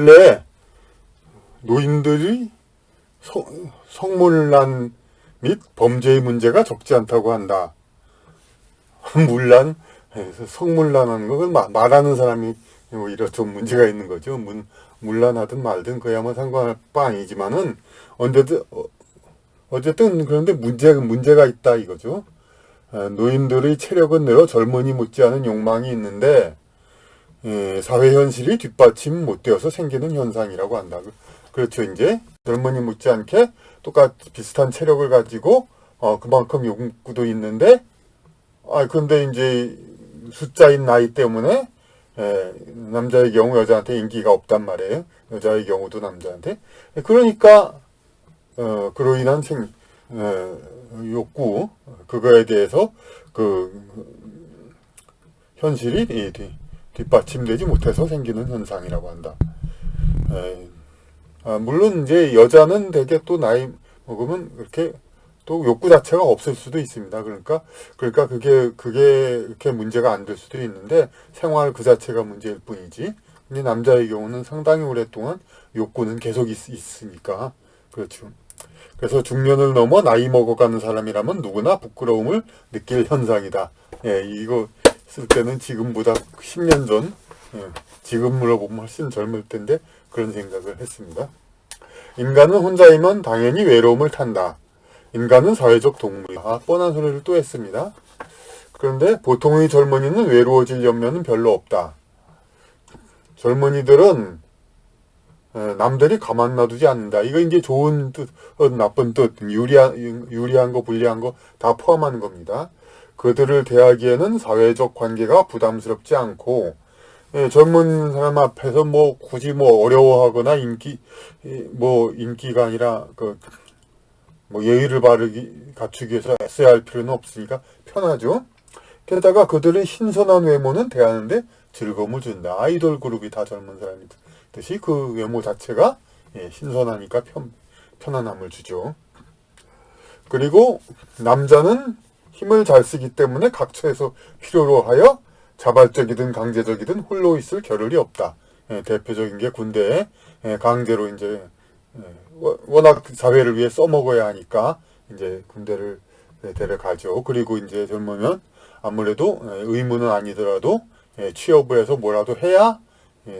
근래 노인들이 성문란 및 범죄의 문제가 적지 않다고 한다. 문란, 성문란하는 건 말하는 사람이 오히려 좀 문제가 있는 거죠. 문란하든 말든 그야말로 상관할 바 아니지만은 어쨌든 그런데 문제가 있다 이거죠. 노인들의 체력은 늘어 젊은이 못지않은 욕망이 있는데 사회 현실이 뒷받침 못 되어서 생기는 현상이라고 한다. 그렇죠. 이제 젊은이 못지않게 똑같이 비슷한 체력을 가지고 그만큼 욕구도 있는데 근데 이제 숫자인 나이 때문에 남자의 경우 여자한테 인기가 없단 말이에요. 여자의 경우도 남자한테. 그러니까 그로 인한 욕구 그거에 대해서 그 현실이 뒷받침되지 못해서 생기는 현상이라고 한다. 물론 이제 여자는 되게 또 나이 먹으면 그렇게 또 욕구 자체가 없을 수도 있습니다. 그러니까 그게 그렇게 문제가 안 될 수도 있는데 생활 그 자체가 문제일 뿐이지. 근데 남자의 경우는 상당히 오랫동안 욕구는 계속 있으니까 그렇죠. 그래서 중년을 넘어 나이 먹어가는 사람이라면 누구나 부끄러움을 느낄 현상이다. 이거 쓸 때는 지금보다 10년 전, 지금으로 보면 훨씬 젊을 텐데 그런 생각을 했습니다. 인간은 혼자이면 당연히 외로움을 탄다. 인간은 사회적 동물이다. 뻔한 소리를 또 했습니다. 그런데 보통의 젊은이는 외로워질 염려는 별로 없다. 젊은이들은 남들이 가만 놔두지 않는다. 이거 이제 좋은 뜻, 나쁜 뜻, 유리한 거, 불리한 거 다 포함하는 겁니다. 그들을 대하기에는 사회적 관계가 부담스럽지 않고, 젊은 사람 앞에서 굳이 어려워하거나 인기가 아니라, 예의를 갖추기 위해서 애써야 할 필요는 없으니까 편하죠. 게다가 그들의 신선한 외모는 대하는데 즐거움을 준다. 아이돌 그룹이 다 젊은 사람이듯이 그 외모 자체가 신선하니까 편안함을 주죠. 그리고 남자는 힘을 잘 쓰기 때문에 각처에서 필요로 하여 자발적이든 강제적이든 홀로 있을 겨를이 없다. 대표적인 게 군대에 강제로 이제 워낙 사회를 위해 써먹어야 하니까 이제 군대를 데려가죠. 그리고 이제 젊으면 아무래도 의무는 아니더라도 취업을 해서 뭐라도 해야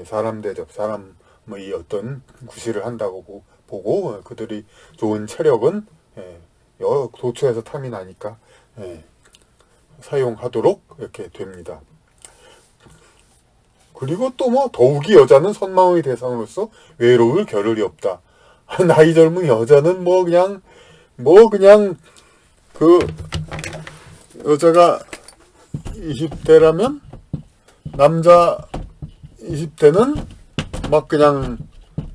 사람 대접, 사람의 어떤 구실을 한다고 보고 그들이 좋은 체력은 도처에서 탐이 나니까 사용하도록 이렇게 됩니다. 그리고 또 더욱이 여자는 선망의 대상으로서 외로울 겨를이 없다. 나이 젊은 여자는 그냥 여자가 20대라면 남자 20대는 그냥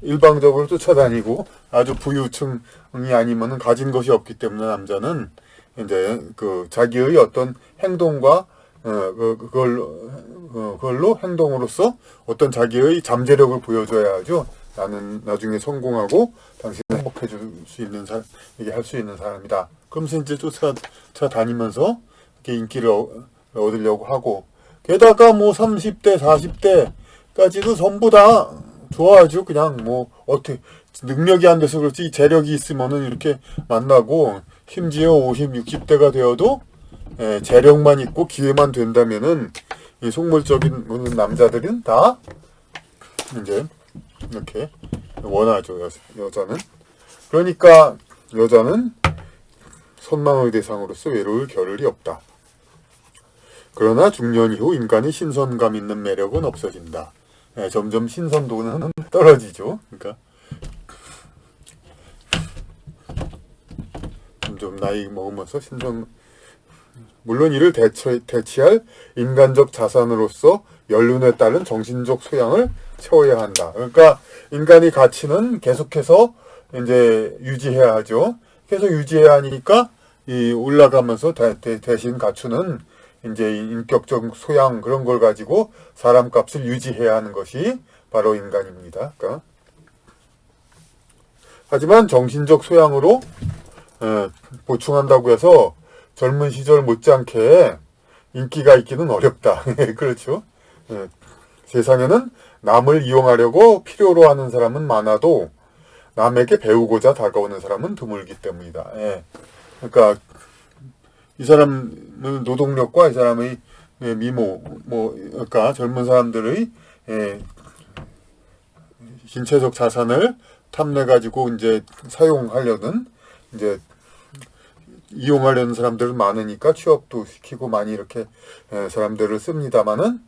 일방적으로 쫓아다니고 아주 부유층이 아니면은 가진 것이 없기 때문에 남자는 이제 자기의 어떤 행동과 그걸로 행동으로서 어떤 자기의 잠재력을 보여줘야 하죠. 나는 나중에 성공하고 당신을 행복해 줄 수 있는 이게 할 수 있는 사람이다. 그러면서 이제 쫓아다니면서 이렇게 인기를 얻으려고 하고 게다가 30대, 40대까지도 전부 다 좋아하죠. 그냥 어떻게 능력이 안 돼서 그렇지 재력이 있으면은 이렇게 만나고 심지어 50, 60대가 되어도 재력만 있고 기회만 된다면은 이 속물적인 남자들은 다 이제 이렇게 원하죠. 여자는. 그러니까 여자는 선망의 대상으로서 외로울 겨를이 없다. 그러나 중년 이후 인간의 신선감 있는 매력은 없어진다. 점점 신선도는 떨어지죠. 그러니까 점점 나이 먹으면서 물론 이를 대체할 인간적 자산으로서 연륜에 따른 정신적 소양을 채워야 한다. 그러니까 인간의 가치는 계속해서 이제 유지해야 하죠. 계속 유지해야 하니까 올라가면서 대신 갖추는 이제 인격적 소양 그런 걸 가지고 사람 값을 유지해야 하는 것이 바로 인간입니다. 그러니까 하지만 정신적 소양으로 보충한다고 해서 젊은 시절 못지않게 인기가 있기는 어렵다. 그렇죠. 세상에는 남을 이용하려고 필요로 하는 사람은 많아도 남에게 배우고자 다가오는 사람은 드물기 때문이다. 예. 그러니까 이 사람은 노동력과 이 사람의 미모, 그러니까 젊은 사람들의 신체적 자산을 탐내 가지고 이제 사용하려는 이제 이용하려는 사람들은 많으니까 취업도 시키고 많이 이렇게 사람들을 씁니다만은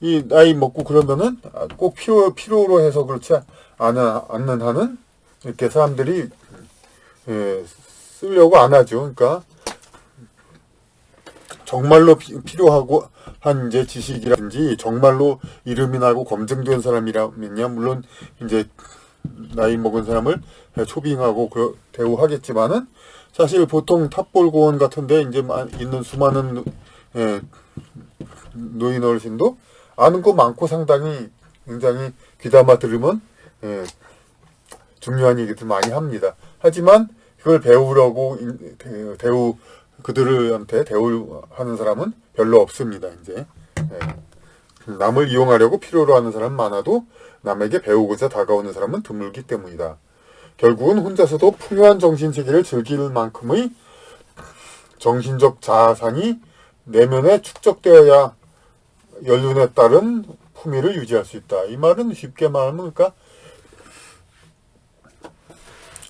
이 나이 먹고 그러면은 꼭 필요로 해서 그렇지 않는 한은 이렇게 사람들이 쓰려고 안 하죠. 그러니까 정말로 필요하고 한 이제 지식이라든지 정말로 이름이 나고 검증된 사람이라면야 물론 이제 나이 먹은 사람을 초빙하고 대우하겠지만은 사실 보통 탑볼고원 같은데 이제 있는 수많은 노인 어르신도 아는 거 많고 상당히 굉장히 귀담아 들으면 중요한 얘기들 많이 합니다. 하지만 그걸 배우려고 그들한테 대우하는 사람은 별로 없습니다. 이제 남을 이용하려고 필요로 하는 사람은 많아도 남에게 배우고자 다가오는 사람은 드물기 때문이다. 결국은 혼자서도 풍요한 정신세계를 즐길 만큼의 정신적 자산이 내면에 축적되어야 연륜에 따른 품위를 유지할 수 있다. 이 말은 쉽게 말하면 그러니까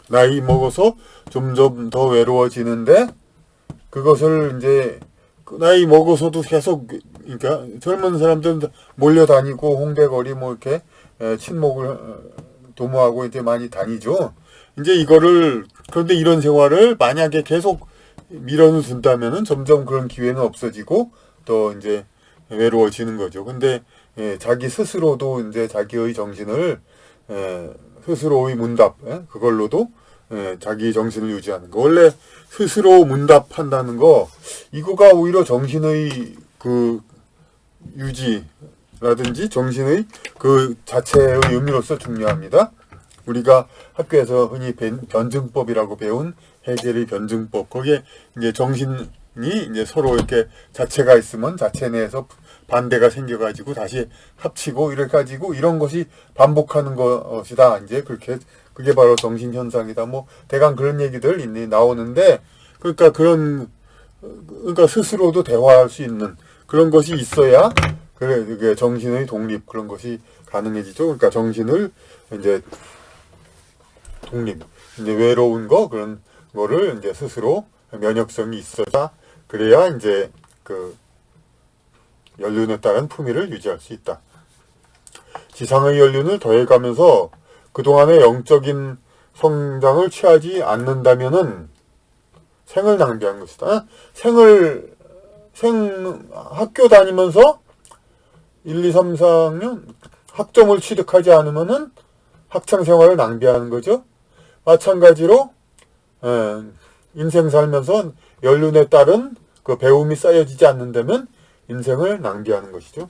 나이 먹어서 점점 더 외로워지는데 그것을 이제 나이 먹어서도 계속 그러니까 젊은 사람들은 몰려다니고 홍대거리 뭐 이렇게 친목을 도모하고 이제 많이 다니죠. 이제 이거를 그런데 이런 생활을 만약에 계속 밀어둔다면은 점점 그런 기회는 없어지고 더 이제 외로워지는 거죠. 근데 자기 스스로도 이제 자기의 정신을 스스로의 문답 그걸로도 자기 정신을 유지하는 거. 원래 스스로 문답한다는 거 이거가 오히려 정신의 그 유지라든지 정신의 그 자체의 의미로서 중요합니다. 우리가 학교에서 흔히 변증법이라고 배운 해겔의 변증법. 거기에 이제 정신이 이제 서로 이렇게 자체가 있으면 자체 내에서 반대가 생겨가지고 다시 합치고 이래 가지고 이런 것이 반복하는 것이다. 이제 그게 바로 정신 현상이다. 뭐 대강 그런 얘기들 나오는데 그러니까 스스로도 대화할 수 있는 그런 것이 있어야 그게 정신의 독립 그런 것이 가능해지죠. 그러니까 정신을 이제 독립 이제 외로운 거 그런 거를 이제 스스로 면역성이 있어야 그래야 이제 그 연륜에 따른 품위를 유지할 수 있다. 지상의 연륜을 더해가면서 그동안의 영적인 성장을 취하지 않는다면은 생을 낭비한 것이다. 학교 다니면서 1, 2, 3, 4학년 학점을 취득하지 않으면은 학창 생활을 낭비하는 거죠. 마찬가지로 인생 살면서 연륜에 따른 그 배움이 쌓여지지 않는다면 인생을 낭비하는 것이죠.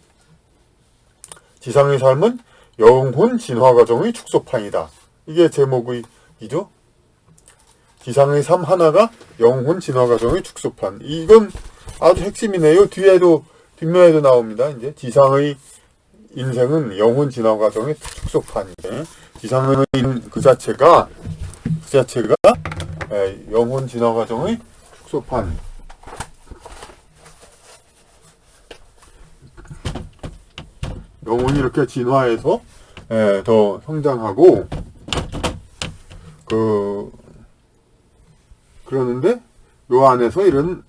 지상의 삶은 영혼 진화 과정의 축소판이다. 이게 제목이죠. 지상의 삶 하나가 영혼 진화 과정의 축소판. 이건 아주 핵심이네요. 뒷면에도 나옵니다. 이제 지상의 인생은 영혼 진화 과정의 축소판이네. 지상의 그 자체가 영혼 진화 과정의 축소판. 영혼이 이렇게 진화해서 더 성장하고 그러는데 요 안에서 이런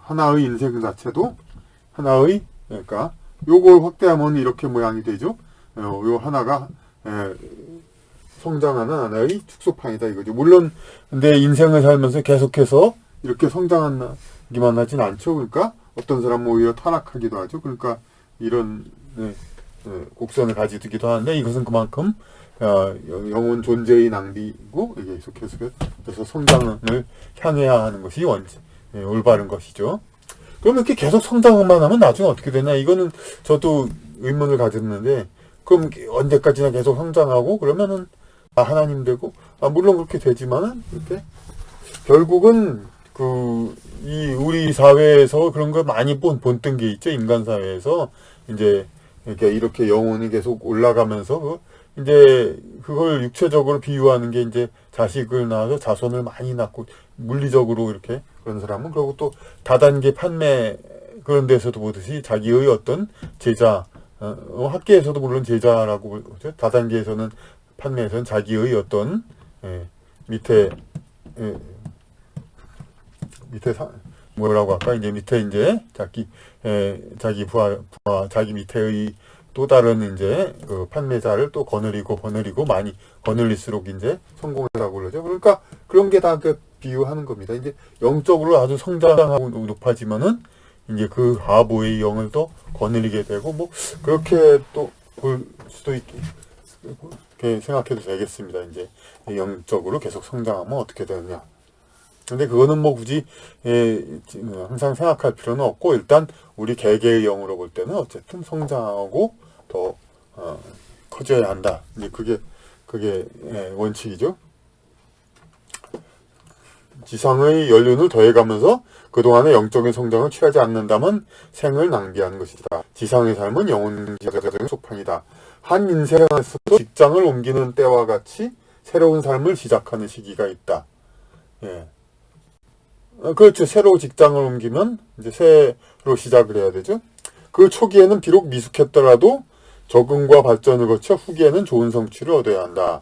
하나의 인생 자체도 하나의 그러니까 요걸 확대하면 이렇게 모양이 되죠. 요 하나가 성장하는 하나의 축소판이다 이거죠. 물론 근데 인생을 살면서 계속해서 이렇게 성장하기만 하진 않죠. 그러니까 어떤 사람은 오히려 타락하기도 하죠. 그러니까 이런 곡선을 가지기도 하는데 이것은 그만큼 영혼 존재의 낭비고 이게 계속해서 성장을 향해야 하는 것이 올바른 것이죠. 그럼 이렇게 계속 성장만 하면 나중에 어떻게 되냐? 이거는 저도 의문을 가졌는데 그럼 언제까지나 계속 성장하고 그러면은 하나님 되고 물론 그렇게 되지만은 이렇게 결국은 우리 사회에서 그런 걸 많이 본뜬 게 있죠. 인간 사회에서 이제 그러니까 이렇게 영혼이 계속 올라가면서 이제 그걸 육체적으로 비유하는 게 이제 자식을 낳아서 자손을 많이 낳고 물리적으로 이렇게 그런 사람은, 그리고 또 다단계 판매 그런 데서도 보듯이 자기의 어떤 제자, 학계에서도 물론 제자라고 그러죠. 다단계에서는 판매에서는 자기의 어떤 밑에 뭐라고 할까, 이제 밑에 이제 자기 부하 자기 밑에의 또 다른 이제 그 판매자를 또 거느리고 많이 거느릴수록 이제 성공이라고 그러죠. 그러니까 그런 게 다 그 비유하는 겁니다. 이제 영적으로 아주 성장하고 높아지면은 이제 그 하부의 영을 또 거느리게 되고, 뭐 그렇게 또 볼 수도 이렇게 생각해도 되겠습니다. 이제 영적으로 계속 성장하면 어떻게 되느냐. 근데 그거는 뭐 굳이 항상 생각할 필요는 없고, 일단 우리 개개의 영으로 볼 때는 어쨌든 성장하고 더 커져야 한다. 이제 그게 원칙이죠. 지상의 연륜을 더해가면서 그동안의 영적인 성장을 취하지 않는다면 생을 낭비하는 것이다. 지상의 삶은 영혼지가적인 소판이다. 한 인생에서도 직장을 옮기는 때와 같이 새로운 삶을 시작하는 시기가 있다. 예. 그렇죠. 새로 직장을 옮기면 이제 새로 시작을 해야 되죠. 그 초기에는 비록 미숙했더라도 적응과 발전을 거쳐 후기에는 좋은 성취를 얻어야 한다.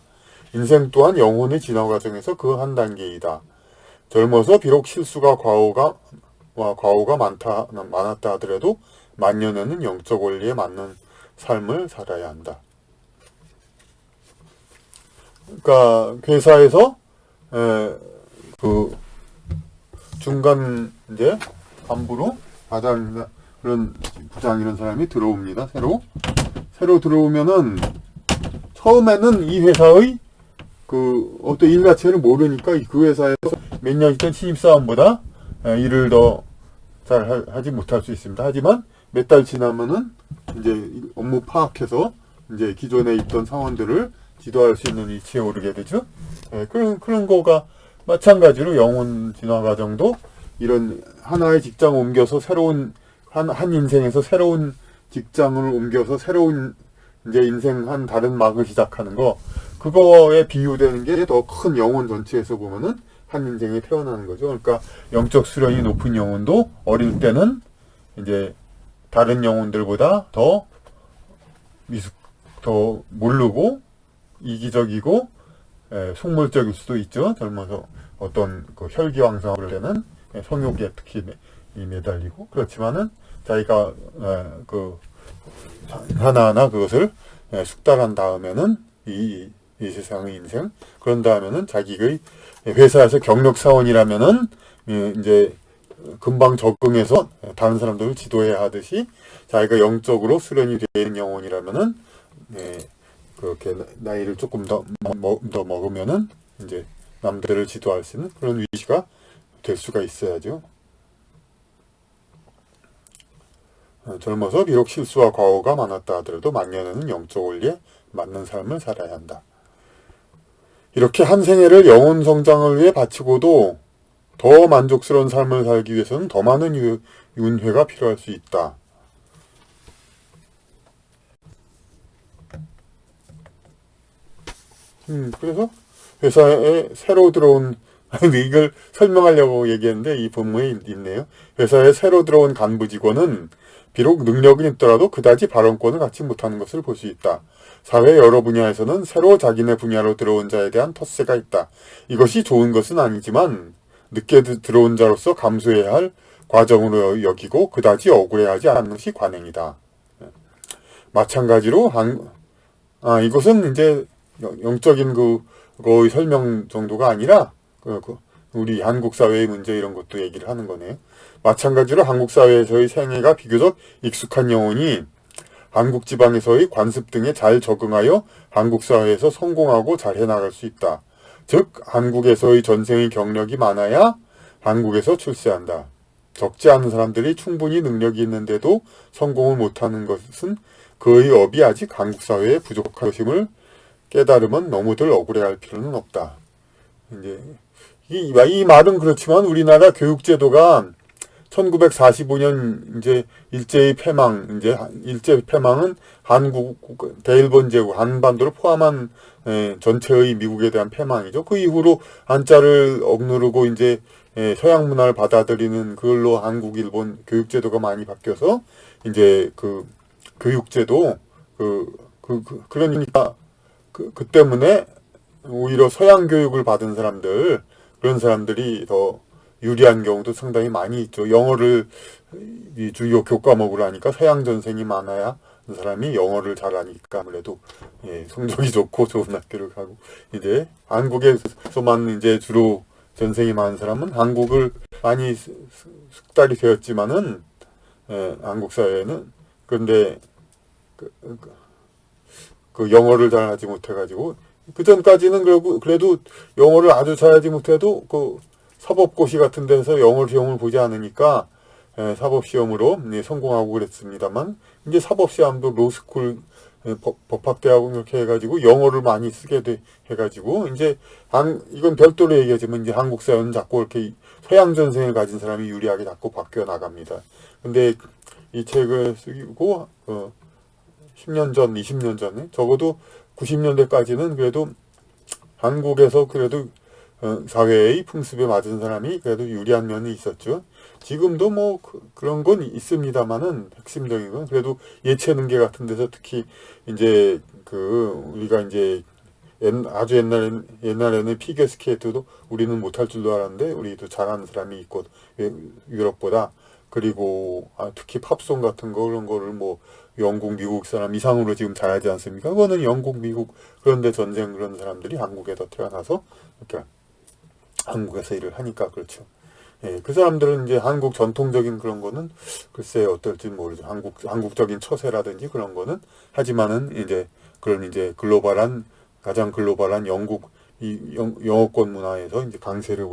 인생 또한 영혼의 진화 과정에서 그 한 단계이다. 젊어서 비록 실수가 과오가 많았다 하더라도 만년에는 영적 원리에 맞는 삶을 살아야 한다. 그러니까 회사에서 그 중간 이제 간부로 과장 그런 부장 이런 사람이 들어옵니다. 새로 들어오면은 처음에는 이 회사의 그 어떤 일 자체를 모르니까 그 회사에서 몇 년 있던 신입사원보다 일을 더 잘 하지 못할 수 있습니다. 하지만 몇 달 지나면은 이제 업무 파악해서 이제 기존에 있던 사원들을 지도할 수 있는 위치에 오르게 되죠. 그런 거가 마찬가지로 영혼 진화 과정도 이런 하나의 직장 옮겨서 새로운 한 인생에서 새로운 직장을 옮겨서 새로운 이제 인생 한 다른 막을 시작하는 거, 그거에 비유되는 게 더 큰 영혼 전체에서 보면은 한 인생이 태어나는 거죠. 그러니까 영적 수련이 높은 영혼도 어릴 때는 이제 다른 영혼들보다 더 모르고 이기적이고 속물적일 수도 있죠. 젊어서 어떤 그 혈기왕성할 때는 성욕에 특히 매달리고, 그렇지만은 자기가 그 하나하나 그것을 숙달한 다음에는 이 세상의 인생, 그런 다음에는 자기의 회사에서 경력 사원이라면은 이제 금방 적응해서 다른 사람들을 지도해야 하듯이 자기가 영적으로 수련이 되는 영혼이라면은 그렇게 나이를 조금 더 먹으면은 이제 남들을 지도할 수 있는 그런 위치가 될 수가 있어야죠. 젊어서 비록 실수와 과오가 많았다 하더라도 만년에는 영적 원리에 맞는 삶을 살아야 한다. 이렇게 한 생애를 영혼 성장을 위해 바치고도 더 만족스러운 삶을 살기 위해서는 더 많은 윤회가 필요할 수 있다. 그래서 회사에 새로 들어온, 이걸 설명하려고 얘기했는데 이 본문에 있네요. 회사에 새로 들어온 간부 직원은 비록 능력은 있더라도 그다지 발언권을 갖지 못하는 것을 볼 수 있다. 사회 여러 분야에서는 새로 자기네 분야로 들어온 자에 대한 텃세가 있다. 이것이 좋은 것은 아니지만 늦게 들어온 자로서 감수해야 할 과정으로 여기고 그다지 억울해하지 않는 것이 관행이다. 마찬가지로 이것은 이제 영적인 그거의 설명 정도가 아니라 우리 한국 사회의 문제 이런 것도 얘기를 하는 거네요. 마찬가지로 한국 사회에서의 생애가 비교적 익숙한 영혼이 한국 지방에서의 관습 등에 잘 적응하여 한국 사회에서 성공하고 잘 해나갈 수 있다. 즉 한국에서의 전생의 경력이 많아야 한국에서 출세한다. 적지 않은 사람들이 충분히 능력이 있는데도 성공을 못하는 것은 그의 업이 아직 한국 사회에 부족한 것임을 깨달으면 너무들 억울해할 필요는 없다. 이제 이 말은 그렇지만 우리나라 교육제도가 1945년 이제 일제의 패망, 이제 일제 패망은 한국 대일본 제국 한반도를 포함한 전체의 미국에 대한 패망이죠. 그 이후로 한자를 억누르고 이제 서양 문화를 받아들이는 그걸로 한국 일본 교육 제도가 많이 바뀌어서 이제 그 교육 제도 그러니까 그 때문에 오히려 서양 교육을 받은 사람들 그런 사람들이 더 유리한 경우도 상당히 많이 있죠. 영어를 이 주요 교과목으로 하니까 서양 전생이 많아야 그 사람이 영어를 잘하니까 아무래도 성적이 좋고 좋은 학교를 가고 이제 한국에서만 이제 주로 전생이 많은 사람은 한국을 많이 숙달이 되었지만은 한국 사회에는 그런데 그 영어를 잘 하지 못해가지고 그 전까지는 그래도 영어를 아주 잘하지 못해도 그 사법고시 같은 데서 영어 시험을 보지 않으니까 사법시험으로 성공하고 그랬습니다만 이제 사법시험도 로스쿨 법학대학원 이렇게 해가지고 영어를 많이 쓰게 해가지고 이제 이건 별도로 얘기하지만 이제 한국 사회는 자꾸 이렇게 서양 전생을 가진 사람이 유리하게 자꾸 바뀌어 나갑니다. 근데 이 책을 쓰고 10년 전, 20년 전에 적어도 90년대까지는 그래도 한국에서 그래도 사회의 풍습에 맞은 사람이 그래도 유리한 면이 있었죠. 지금도 뭐 그런 건 있습니다만은 핵심적인 건 그래도 예체능계 같은 데서 특히 이제 우리가 이제 아주 옛날에는 피겨스케이트도 우리는 못할 줄도 알았는데 우리도 잘하는 사람이 있고 유럽보다 그리고 특히 팝송 같은 거 그런 거를 뭐 영국, 미국 사람 이상으로 지금 잘하지 않습니까? 그거는 영국, 미국 그런데 전쟁 그런 사람들이 한국에서 태어나서 이렇게 한국에서 일을 하니까 그렇죠. 그 사람들은 이제 한국 전통적인 그런 거는 글쎄 어떨지 모르죠. 한국적인 처세라든지 그런 거는 하지만은 이제 그런 이제 가장 글로벌한 영국 영어권 문화에서 이제 강세를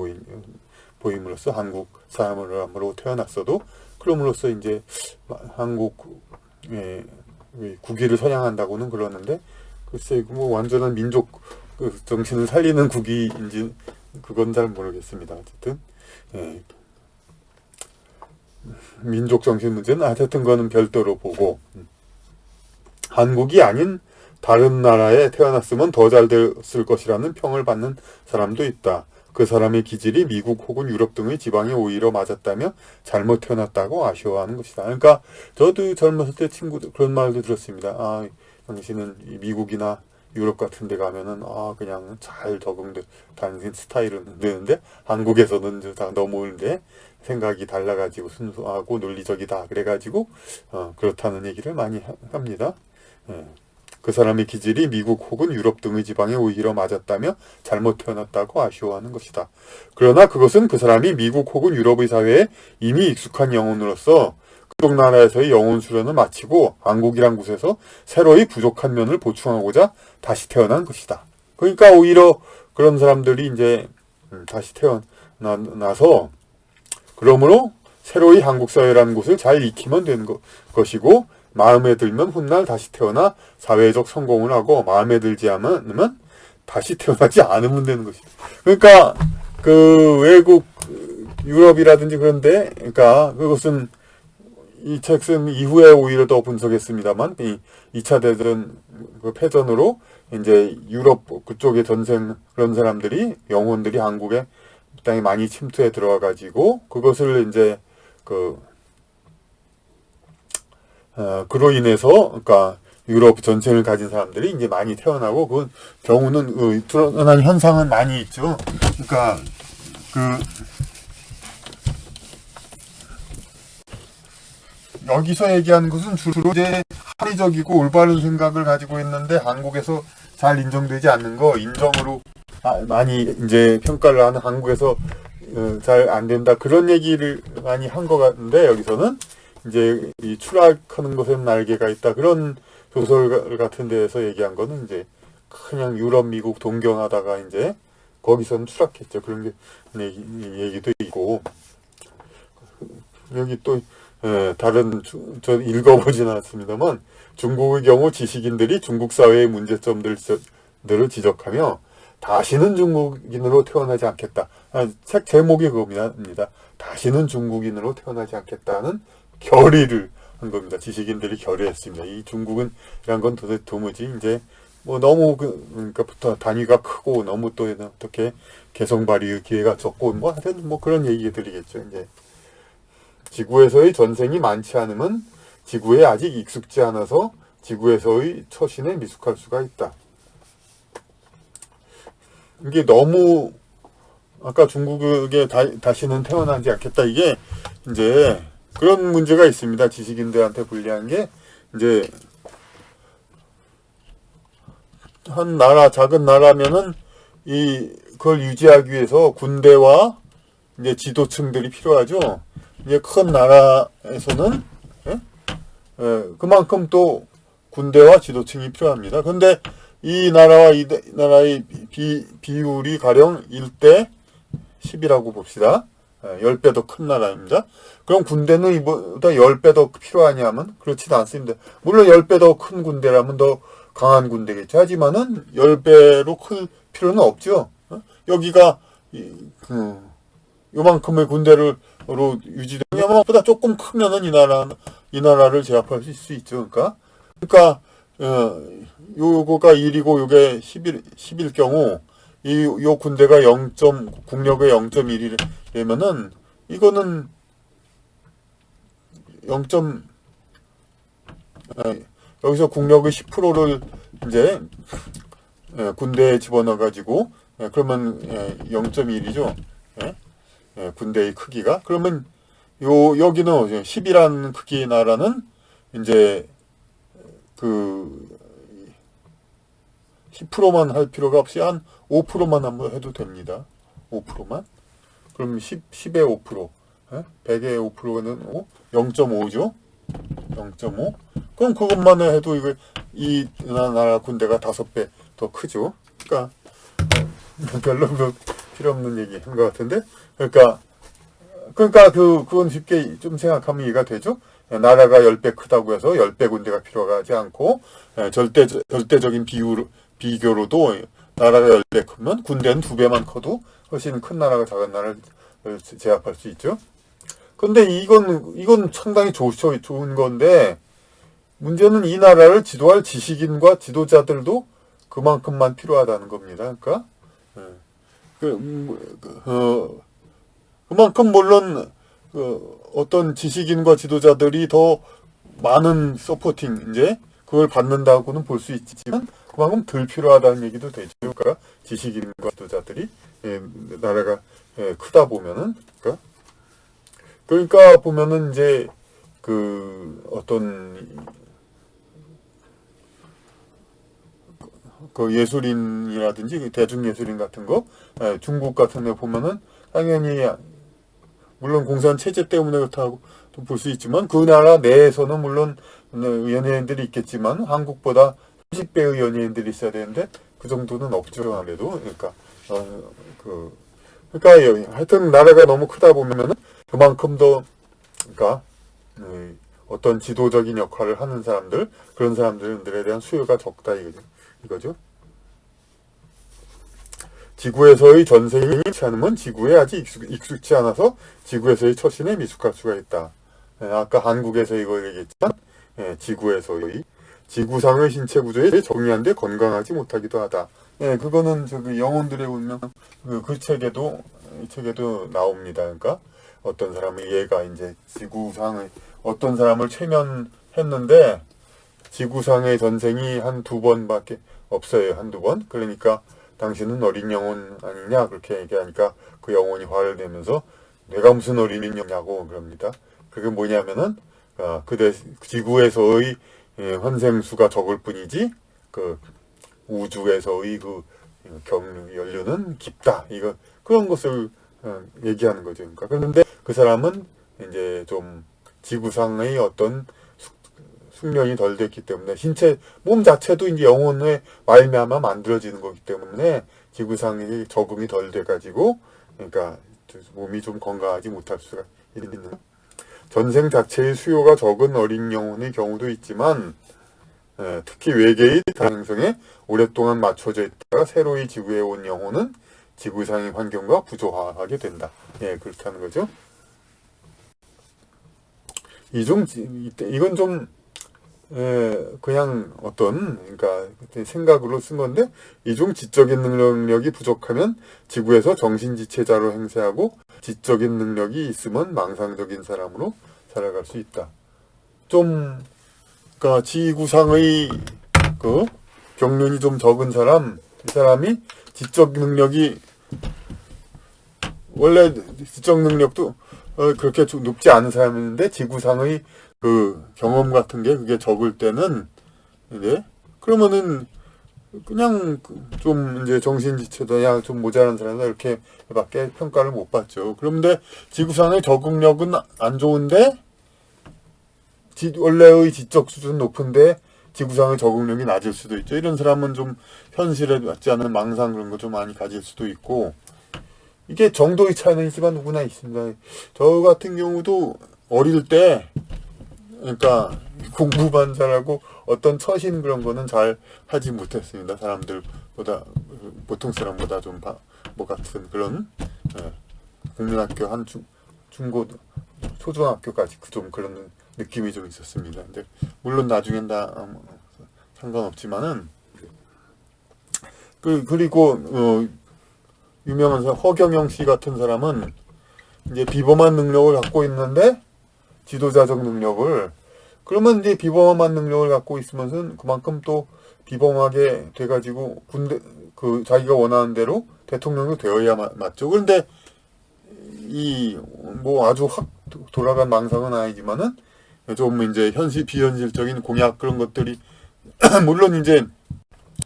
보임으로써 한국 사람으로 태어났어도 그럼으로써 이제 한국 국위를 선양한다고는 그러는데 글쎄 뭐 완전한 민족 정신을 살리는 국위인지 그건 잘 모르겠습니다. 어쨌든 민족 정신 문제는 하여튼 거는 별도로 보고 한국이 아닌 다른 나라에 태어났으면 더 잘 됐을 것이라는 평을 받는 사람도 있다. 그 사람의 기질이 미국 혹은 유럽 등의 지방에 오히려 맞았다며 잘못 태어났다고 아쉬워하는 것이다. 그러니까 저도 젊었을 때 친구들 그런 말도 들었습니다. 당신은 미국이나 유럽 같은 데 가면은 그냥 잘 다니는 스타일은 되는데 한국에서는 다 넘어오는데 생각이 달라가지고 순수하고 논리적이다 그래가지고 그렇다는 얘기를 많이 합니다. 그 사람의 기질이 미국 혹은 유럽 등의 지방에 오히려 맞았다며 잘못 태어났다고 아쉬워하는 것이다. 그러나 그것은 그 사람이 미국 혹은 유럽의 사회에 이미 익숙한 영혼으로서 그쪽 나라에서의 영혼 수련을 마치고 한국이란 곳에서 새로이 부족한 면을 보충하고자 다시 태어난 것이다. 그러니까 오히려 그런 사람들이 이제 다시 태어나서 그러므로 새로이 한국 사회라는 곳을 잘 익히면 되는 것이고 마음에 들면 훗날 다시 태어나 사회적 성공을 하고 마음에 들지 않으면 다시 태어나지 않으면 되는 것이다. 그러니까 그 외국 유럽이라든지 그런데 그러니까 그것은 이 책 쓴 이후에 오히려 더 분석했습니다만 이 2차 대전 그 패전으로 이제 유럽 그쪽의 전생 그런 사람들이 영혼들이 한국에 땅에 많이 침투해 들어와 가지고 그것을 이제 그로 인해서 그러니까 유럽 전체를 가진 사람들이 이제 많이 태어나고 그 경우는 드러난 현상은 많이 있죠. 그러니까 여기서 얘기하는 것은 주로 이제 합리적이고 올바른 생각을 가지고 있는데 한국에서 잘 인정되지 않는 거 인정으로 많이 이제 평가를 하는 한국에서 잘 안 된다 그런 얘기를 많이 한 것 같은데 여기서는 이제 이 추락하는 것에는 날개가 있다 그런 소설 같은 데에서 얘기한 거는 이제 그냥 유럽 미국 동경하다가 이제 거기서는 추락했죠. 그런 게 얘기도 있고 여기 또 다른 저 읽어보진 않았습니다만 중국의 경우 지식인들이 중국 사회의 문제점들을 지적하며 다시는 중국인으로 태어나지 않겠다. 책 제목이 그겁니다. 다시는 중국인으로 태어나지 않겠다는 결의를 한 겁니다. 지식인들이 결의했습니다. 이 중국은 이란 건 도무지 이제 뭐 너무 그러니까부터 단위가 크고 너무 또 어떻게 개성 발휘의 기회가 적고 뭐 하여튼 뭐 그런 얘기들이겠죠. 이제 지구에서의 전생이 많지 않으면 지구에 아직 익숙지 않아서 지구에서의 처신에 미숙할 수가 있다. 이게 너무 아까 중국에 다시는 태어나지 않겠다. 이게 이제 그런 문제가 있습니다. 지식인들한테 불리한 게 이제 한 나라 작은 나라면은 그걸 유지하기 위해서 군대와 이제 지도층들이 필요하죠. 이제 큰 나라에서는 그만큼 또 군대와 지도층이 필요합니다. 그런데 이 나라와 이 나라의 비율이 가령 1대 10이라고 봅시다. 10배 더 큰 나라입니다. 그럼 군대는 이보다 10배 더 필요하냐면 그렇지도 않습니다. 물론 10배 더 큰 군대라면 더 강한 군대겠죠. 하지만은 10배로 클 필요는 없죠. 여기가 요만큼의 군대로 유지되면 보다 조금 크면은 이 나라를 제압할 수 있죠. 그러니까 요거가 1이고 요게 10일 경우 요 군대가 국력의 0.1이라면은 이거는 여기서 국력의 10%를 이제 군대에 집어넣어 가지고 그러면 0.1이죠. 군대의 크기가. 그러면 여기는 10이라는 크기의 나라는 이제 그 10%만 할 필요가 없이 한 5%만 한번 해도 됩니다. 5%만. 그럼 10의 5%. 100의 5%는 0.5죠. 0.5. 그럼 그것만 해도 이 나라 군대가 5배 더 크죠. 그러니까 별로 필요 없는 얘기 한 것 같은데. 그러니까 그건 쉽게 좀 생각하면 이해가 되죠. 나라가 10배 크다고 해서 10배 군대가 필요하지 않고 절대적인 비교로도 나라가 10배 크면 군대는 2배만 커도 훨씬 큰 나라가 작은 나라를 제압할 수 있죠. 근데 이건 상당히 좋은 건데 문제는 이 나라를 지도할 지식인과 지도자들도 그만큼만 필요하다는 겁니다. 그러니까 그만큼 물론 어떤 지식인과 지도자들이 더 많은 서포팅 이제 그걸 받는다고는 볼 수 있지만 그만큼 덜 필요하다는 얘기도 되죠. 그러니까 지식인과 지도자들이 나라가 크다 보면은 그러니까 보면은 이제 어떤 예술인이라든지 대중예술인 같은 거 중국 같은 데 보면은 당연히 물론 공산 체제 때문에 그렇다고 볼 수 있지만 그 나라 내에서는 물론 연예인들이 있겠지만 한국보다 30배의 연예인들이 있어야 되는데 그 정도는 없죠. 아무래도 그러니까 하여튼 나라가 너무 크다 보면은 그만큼 더 그러니까 어떤 지도적인 역할을 하는 사람들 그런 사람들에 대한 수요가 적다 이거죠. 지구에서의 전생이 많지 않으면 지구에 아직 익숙지 않아서 지구에서의 처신에 미숙할 수가 있다. 아까 한국에서 이거 얘기했지만 지구에서의 지구상의 신체 구조에 정의한데 건강하지 못하기도 하다. 그거는 영혼들의 운명 그 책에도 이 책에도 나옵니다. 그러니까 어떤 사람이 얘가 이제 지구상의 어떤 사람을 최면했는데 지구상의 전생이 한 2번밖에 없어요. 한두 번. 그러니까 당신은 어린 영혼 아니냐 그렇게 얘기하니까 그 영혼이 화를 내면서 내가 무슨 어린 영혼이냐고 그럽니다. 그게 뭐냐면은 지구에서의 환생수가 적을 뿐이지 그 우주에서의 그 연륜은 깊다. 그런 것을 얘기하는 거죠. 그러니까 그런데 그 사람은 이제 좀 지구상의 어떤 숙련이 덜 됐기 때문에 몸 자체도 이제 영혼의 말미암아 만들어지는 거기 때문에 지구상의 적응이 덜 돼가지고 그러니까 몸이 좀 건강하지 못할 수가 있는 전생 자체의 수요가 적은 어린 영혼의 경우도 있지만 특히 외계의 달 행성에 오랫동안 맞춰져 있다가 새로이 지구에 온 영혼은 지구상의 환경과 부조화하게 된다. 그렇다는 거죠. 이건 좀 그냥 그러니까 생각으로 쓴 건데, 이중 지적인 능력이 부족하면 지구에서 정신지체자로 행세하고 지적인 능력이 있으면 망상적인 사람으로 살아갈 수 있다. 그러니까 지구상의 그 경륜이 좀 적은 사람, 이 사람이 지적 능력이 원래 지적 능력도 그렇게 높지 않은 사람인데 지구상의 그 경험 같은 게 그게 적을 때는 그러면은 그냥 좀 이제 정신지체다, 좀 모자란 사람이다 이렇게밖에 평가를 못 받죠. 그런데 지구상의 적응력은 안 좋은데 원래의 지적 수준 높은데 지구상의 적응력이 낮을 수도 있죠. 이런 사람은 좀 현실에 맞지 않은 망상 그런 거 좀 많이 가질 수도 있고, 이게 정도의 차이는 있지만 누구나 있습니다. 저 같은 경우도 어릴 때, 그러니까 공부만 잘하고 어떤 처신 그런 거는 잘 하지 못했습니다. 사람들보다, 보통 사람보다 좀 뭐 같은 그런 국민학교 한 중고 초등학교까지 좀 그런 느낌이 좀 있었습니다. 근데 물론 나중엔 다 상관없지만은 그리고 유명한 사람 허경영 씨 같은 사람은 이제 비범한 능력을 갖고 있는데 지도자적 능력을, 그러면 이제 비범한 능력을 갖고 있으면서 그만큼 또 비범하게 돼가지고 자기가 원하는 대로 대통령이 되어야 맞죠. 그런데 뭐 아주 확 돌아간 망상은 아니지만은 좀 이제 비현실적인 공약 그런 것들이 물론 이제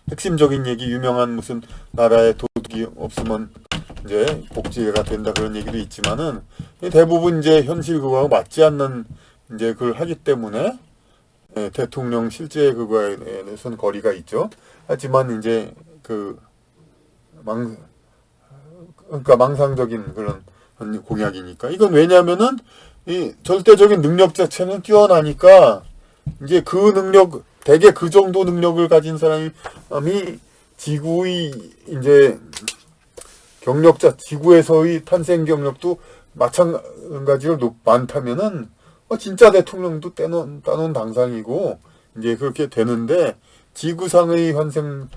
핵심적인 얘기, 유명한 무슨 나라에 도둑이 없으면 이제 복지가 된다 그런 얘기도 있지만은 대부분 이제 현실 그거하고 맞지 않는 이제 그걸 하기 때문에 대통령 실제 그거에 대해서는 거리가 있죠. 하지만 이제 그러니까 망상적인 그런 공약이니까. 이건 왜냐면은 이 절대적인 능력 자체는 뛰어나니까 이제 그 능력, 대개 그 정도 능력을 가진 사람이 지구의 이제 지구에서의 탄생 경력도 마찬가지로 많다면은 진짜 대통령도 따놓은 당상이고 이제 그렇게 되는데, 지구상의 환생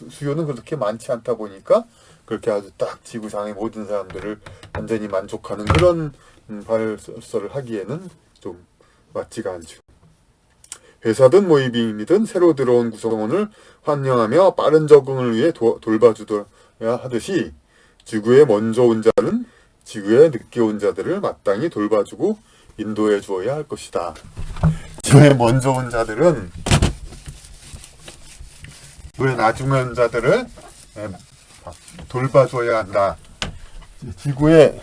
수요는 그렇게 많지 않다 보니까 그렇게 아주 딱 지구상의 모든 사람들을 완전히 만족하는 그런 발설을 하기에는 좀 맞지가 않죠. 회사든 모임이든 새로 들어온 구성원을 환영하며 빠른 적응을 위해 돌봐주어야 하듯이 지구에 먼저 온 자는 지구에 늦게 온 자들을 마땅히 돌봐주고 인도해 주어야 할 것이다. 지구에 먼저 온 자들은 지구에 나중에 온 자들을 돌봐줘야 한다. 지구에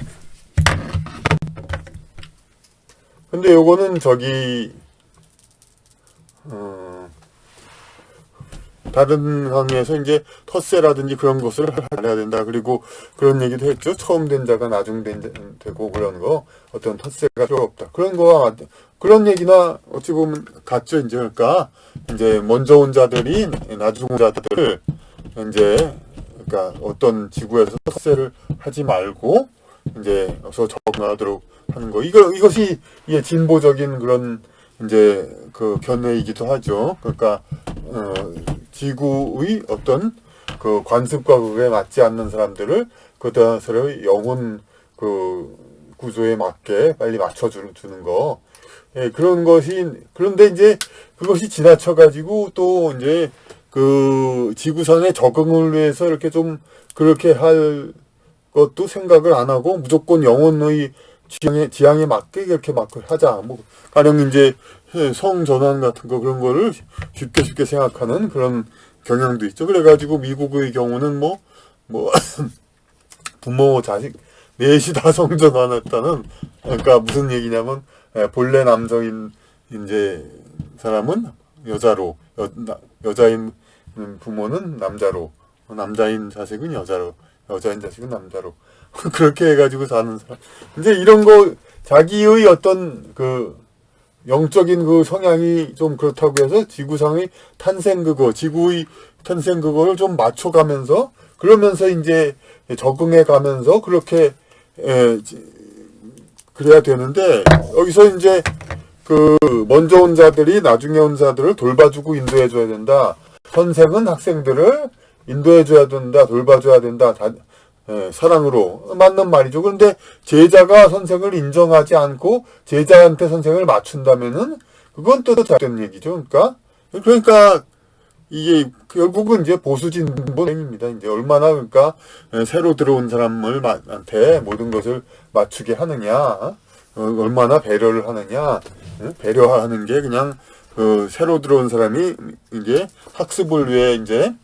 근데 요거는 다른 강의에서 이제 텃세라든지 그런 것을 해야 된다. 그리고 그런 얘기도 했죠. 처음 된 자가 나중 되고 그런 거, 어떤 텃세가 필요 없다. 그런 얘기나 어찌 보면 같죠. 이제 그러니까 이제 먼저 온 자들이 나중 온 자들을 이제 그러니까 어떤 지구에서 텃세를 하지 말고 이제 어서 적응하도록 하는 거. 이것이 진보적인 그런 이제 그 견해이기도 하죠. 그러니까 지구의 어떤 그 관습과 그에 맞지 않는 사람들을 그들의 영혼 구조에 맞게 빨리 맞춰주는 거. 그런 것이, 그런데 이제 그것이 지나쳐가지고 또 이제 그 지구상의 적응을 위해서 이렇게 좀 그렇게 할 것도 생각을 안 하고 무조건 영혼의 지향에 맞게 이렇게 막 하자. 뭐 가령 이제 성 전환 같은 거 그런 거를 쉽게 생각하는 그런 경향도 있죠. 그래가지고 미국의 경우는 뭐 부모 자식 넷이 다 성 전환했다는, 그러니까 무슨 얘기냐면 본래 남성인 이제 사람은 여자로, 여자인 부모는 남자로, 남자인 자식은 여자로, 여자인 자식은 남자로 그렇게 해가지고 사는 사람. 이제 이런 거 자기의 어떤 영적인 그 성향이 좀 그렇다고 해서 지구상의 지구의 탄생 그거를 좀 맞춰가면서, 그러면서 이제 적응해 가면서 그렇게, 그래야 되는데, 여기서 이제 그 먼저 온 자들이 나중에 온 자들을 돌봐주고 인도해줘야 된다. 선생은 학생들을 인도해줘야 된다, 돌봐줘야 된다. 사랑으로 맞는 말이죠. 그런데 제자가 선생을 인정하지 않고 제자한테 선생을 맞춘다면은 그건 또 다른 얘기죠. 그러니까 이게 결국은 이제 보수진보입니다. 이제 얼마나 그러니까 새로 들어온 사람한테 모든 것을 맞추게 하느냐, 얼마나 배려를 하느냐. 배려하는 게 그냥 그 새로 들어온 사람이 이제 학습을 위해 이제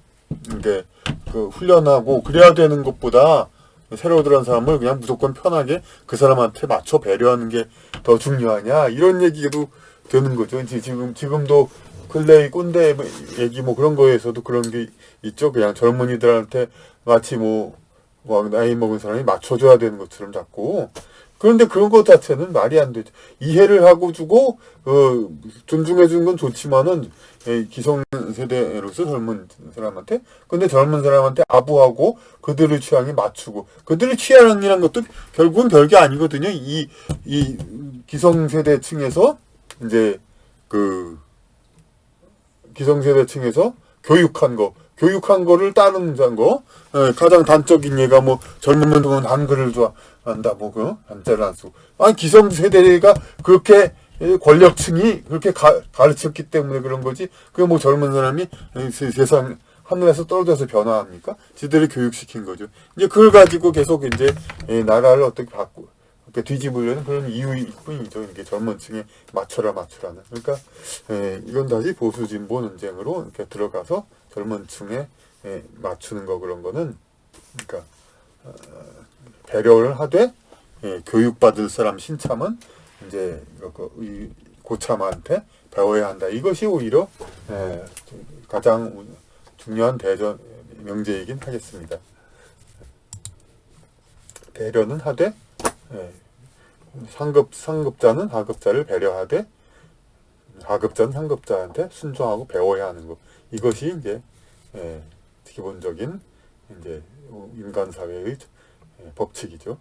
그 훈련하고 그래야 되는 것보다 새로 들어온 사람을 그냥 무조건 편하게 그 사람한테 맞춰 배려하는 게 더 중요하냐, 이런 얘기도 되는 거죠. 이제 지금도 근래의 꼰대 얘기 뭐 그런 거에서도 그런 게 있죠. 그냥 젊은이들한테 마치 뭐 나이 먹은 사람이 맞춰줘야 되는 것처럼 자꾸. 그런데 그런 것 자체는 말이 안 되죠. 이해를 하고 주고 존중해 주는 건 좋지만은 기성세대로서 젊은 사람한테, 근데 젊은 사람한테 아부하고 그들의 취향에 맞추고, 그들의 취향이란 것도 결국은 별게 아니거든요. 이 기성세대층에서 이제 그 기성세대층에서 교육한 거를 따르는 거. 가장 단적인 예가 뭐 젊은 놈은 한글을 좋아한다, 뭐 그 한자를 안 쓰고. 아니 기성세대가 그렇게 권력층이 그렇게 가르쳤기 때문에 그런 거지. 그게 뭐 젊은 사람이 세상 하늘에서 떨어져서 변화합니까? 지들이 교육시킨 거죠. 이제 그걸 가지고 계속 이제 나라를 어떻게 이렇게 뒤집으려는 그런 이유일 뿐이죠. 이렇게 젊은 층에 맞춰라는. 그러니까 이건 다시 보수 진보 논쟁으로 이렇게 들어가서 젊은 층에 맞추는 거, 그런 거는 그러니까 배려를 하되 교육받을 사람 신참은 이제 이 고참한테 배워야 한다. 이것이 오히려 가장 중요한 대전 명제이긴 하겠습니다. 배려는 하되 상급자는 하급자를 배려하되 하급자는 상급자한테 순종하고 배워야 하는 것. 이것이 이제 기본적인 이제 인간 사회의 법칙이죠.